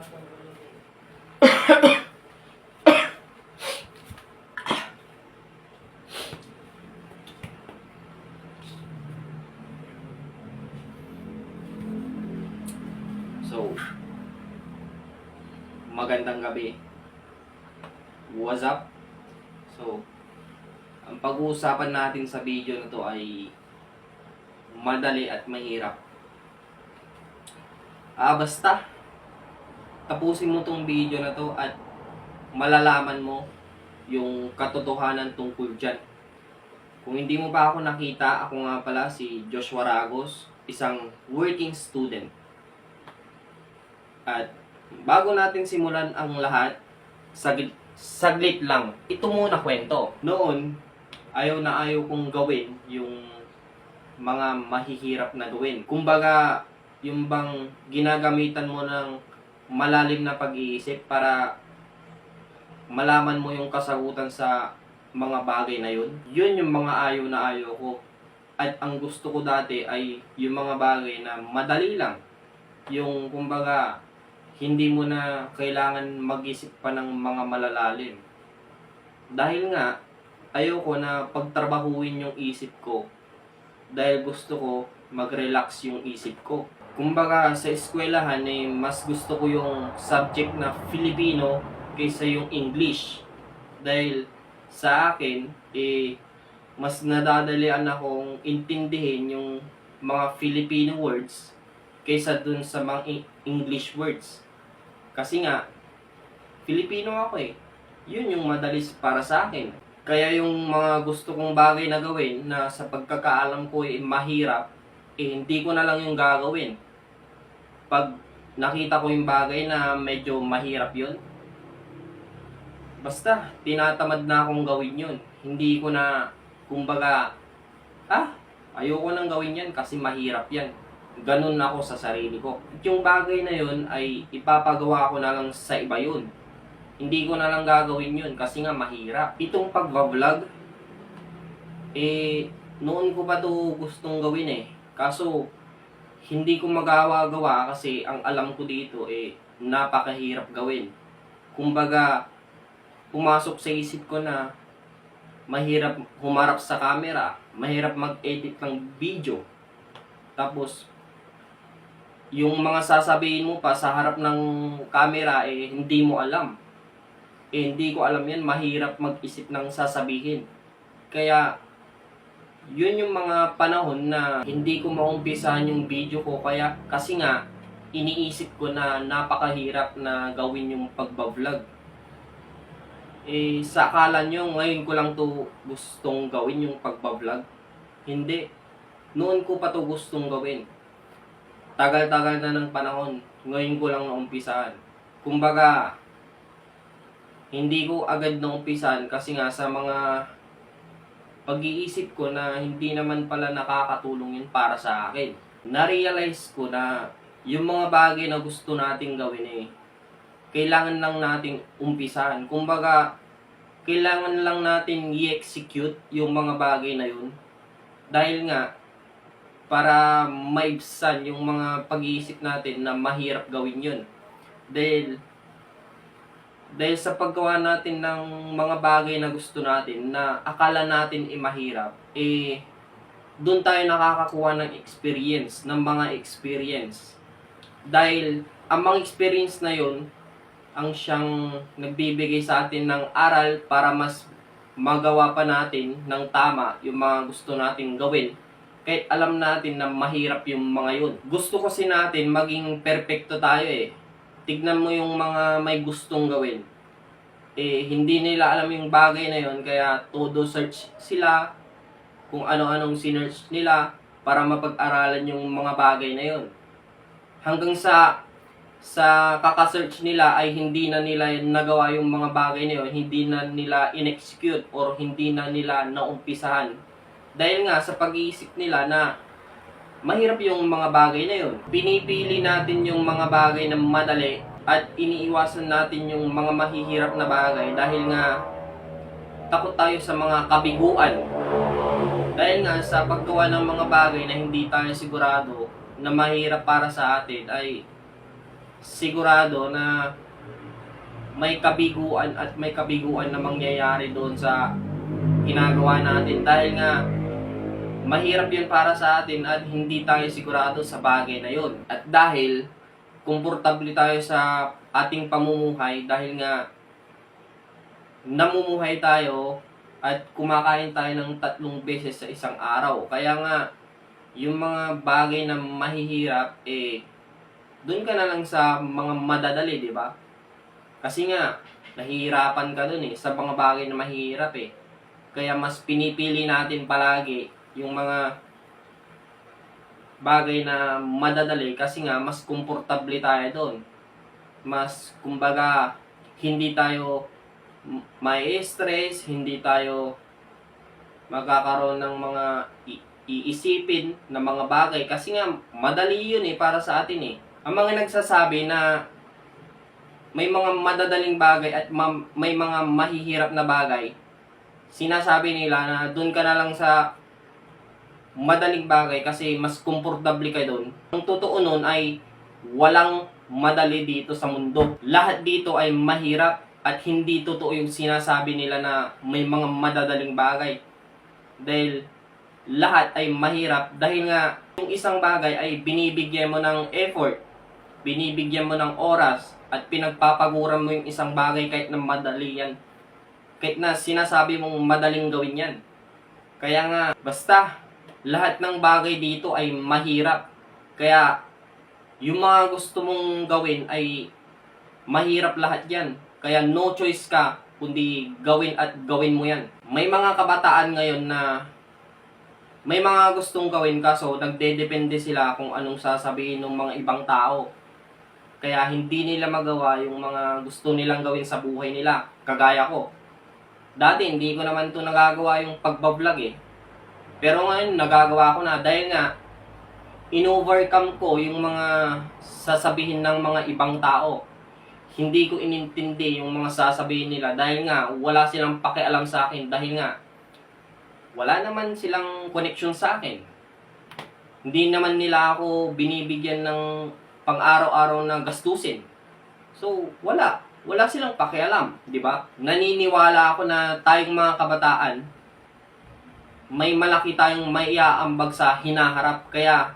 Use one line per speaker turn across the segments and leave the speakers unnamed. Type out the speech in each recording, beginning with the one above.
So, magandang gabi. What's up? So, ang pag-uusapan natin sa video na to ay madali at mahirap. Basta tapusin mo tong video na to at malalaman mo yung katotohanan tungkol dyan. Kung hindi mo pa ako nakita, ako nga pala si Joshua Ragos, isang working student. At bago natin simulan ang lahat, saglit lang. Ito muna kwento. Noon, ayaw na ayaw kong gawin yung mga mahihirap na gawin. Kumbaga, yung bang ginagamitan mo ng malalim na pag-iisip para malaman mo yung kasagutan sa mga bagay na yun. Yun yung mga ayaw na ayaw ko. At ang gusto ko dati ay yung mga bagay na madali lang. Yung kumbaga, hindi mo na kailangan mag-isip pa ng mga malalalim. Dahil nga, ayoko na pagtrabahuin yung isip ko. Dahil gusto ko mag-relax yung isip ko. Kumbaga sa eskwelahan mas gusto ko yung subject na Filipino kaysa yung English. Dahil sa akin, mas nadadalian akong intindihin yung mga Filipino words kaysa dun sa mga English words. Kasi nga, Filipino ako Yun yung madalis para sa akin. Kaya yung mga gusto kong bagay na gawin na sa pagkakaalam ko mahirap, hindi ko na lang yung gagawin. Pag nakita ko yung bagay na medyo mahirap yun, basta tinatamad na akong gawin yun. Hindi ko na, kumbaga, ayoko nang gawin yan kasi mahirap yan. Ganun ako sa sarili ko. At yung bagay na yun ay ipapagawa ko na lang sa iba yun. Hindi ko na lang gagawin yun kasi nga mahirap. Itong pagbablog, noon ko pa to gustong gawin Kaso, hindi ko magawa-gawa kasi ang alam ko dito napakahirap gawin. Kumbaga, pumasok sa isip ko na mahirap humarap sa camera, mahirap mag-edit ng video. Tapos, yung mga sasabihin mo pa sa harap ng camera hindi mo alam. Hindi ko alam yan, mahirap mag-isip ng sasabihin. Kaya, yun yung mga panahon na hindi ko maumpisahan yung video ko kasi nga, iniisip ko na napakahirap na gawin yung pagbablog. Sa akala nyo, ngayon ko lang to gustong gawin yung pagbablog. Hindi. Noon ko pa to gustong gawin. Tagal-tagal na ng panahon. Ngayon ko lang naumpisahan. Kumbaga, hindi ko agad naumpisahan kasi nga sa mga pag-iisip ko na hindi naman pala nakakatulong yun para sa akin. Na-realize ko na yung mga bagay na gusto nating gawin kailangan lang nating umpisahan. Kumbaga, kailangan lang natin i-execute yung mga bagay na yun. Dahil nga, para maibsan yung mga pag-iisip natin na mahirap gawin yun. Dahil sa paggawa natin ng mga bagay na gusto natin, na akala natin mahirap, doon tayo nakakakuha ng experience, ng mga experience. Dahil ang mga experience na yun, ang siyang nagbibigay sa atin ng aral para mas magawa pa natin ng tama yung mga gusto natin gawin. Kahit alam natin na mahirap yung mga yun. Gusto kasi natin maging perfecto tayo Tignan mo yung mga may gustong gawin. Hindi nila alam yung bagay na yun, kaya todo search sila kung ano-anong sinearch nila para mapag-aralan yung mga bagay na yun. Hanggang sa kaka-search nila ay hindi na nila nagawa yung mga bagay na yun, hindi na nila in-execute or hindi na nila naumpisahan. Dahil nga sa pag-iisip nila na mahirap yung mga bagay na yun. Pinipili natin yung mga bagay na madali at iniiwasan natin yung mga mahihirap na bagay dahil nga takot tayo sa mga kabiguan. Dahil nga sa paggawa ng mga bagay na hindi tayo sigurado na mahirap para sa atin ay sigurado na may kabiguan at may kabiguan na mangyayari doon sa ginagawa natin. Dahil nga, mahirap yun para sa atin at hindi tayo sigurado sa bagay na yun. At dahil, komportable tayo sa ating pamumuhay dahil nga namumuhay tayo at kumakain tayo ng 3 beses sa isang araw. Kaya nga, yung mga bagay na mahihirap, dun ka na lang sa mga madadali, di ba? Kasi nga, nahihirapan ka dun sa mga bagay na mahihirap Kaya mas pinipili natin palagi yung mga bagay na madadali kasi nga mas komportable tayo doon. Mas, kumbaga, hindi tayo may stress, hindi tayo magkakaroon ng mga iisipin na mga bagay kasi nga madali yun para sa atin Ang mga nagsasabi na may mga madadaling bagay at may mga mahihirap na bagay, sinasabi nila na doon ka na lang sa madaling bagay kasi mas komportable ka doon. Ang totoo nun ay walang madali dito sa mundo. Lahat dito ay mahirap at hindi totoo yung sinasabi nila na may mga madadaling bagay. Dahil lahat ay mahirap dahil nga yung isang bagay ay binibigyan mo ng effort, binibigyan mo ng oras at pinagpapaguran mo yung isang bagay kahit na madali yan. Kahit na sinasabi mong madaling gawin yan. Kaya nga, basta lahat ng bagay dito ay mahirap. Kaya, yung mga gusto mong gawin ay mahirap lahat yan. Kaya no choice ka, kundi gawin at gawin mo yan. May mga kabataan ngayon na may mga gustong gawin kaso nagdedepende sila kung anong sasabihin ng mga ibang tao. Kaya hindi nila magawa yung mga gusto nilang gawin sa buhay nila. Kagaya ko. Dati hindi ko naman to nagagawa yung pagbablog Pero ngayon nagagawa ko na dahil nga in-overcome ko yung mga sasabihin ng mga ibang tao. Hindi ko inintindi yung mga sasabihin nila dahil nga wala silang pakialam sa akin dahil nga wala naman silang connection sa akin. Hindi naman nila ako binibigyan ng pang-araw-araw na gastusin. So, wala silang pakialam, di ba? Naniniwala ako na tayong mga kabataan, may malaki tayong maiaambag sa hinaharap. Kaya,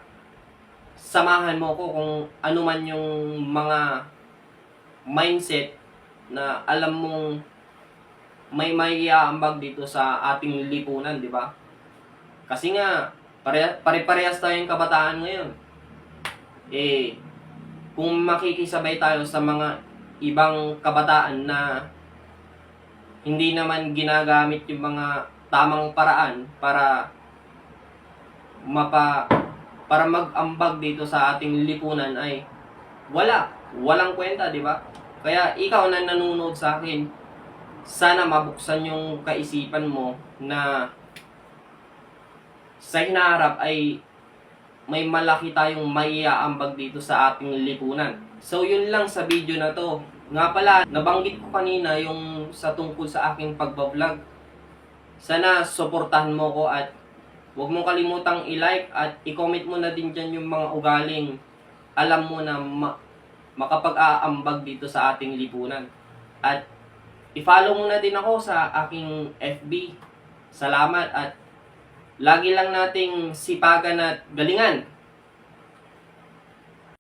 samahan mo ko kung ano man yung mga mindset na alam mong may maiaambag dito sa ating lipunan, di ba? Kasi nga, pare-parehas tayong kabataan ngayon. Kung makikisabay tayo sa mga ibang kabataan na hindi naman ginagamit yung mga tamang paraan para mag-ambag dito sa ating lipunan ay walang kwenta, di ba? Kaya ikaw na nanonood sa akin, sana mabuksan yung kaisipan mo na sa hinaharap ay may malaki tayong maiaambag dito sa ating lipunan. So yun lang sa video na to. Nga pala, nabanggit ko kanina yung sa tungkol sa aking pagbablog. Sana suportahan mo ko at huwag mong kalimutang i-like at i-comment mo na din dyan yung mga ugaling alam mo na makapag-aambag dito sa ating lipunan. At i-follow mo na din ako sa aking FB. Salamat at lagi lang nating sipagan at galingan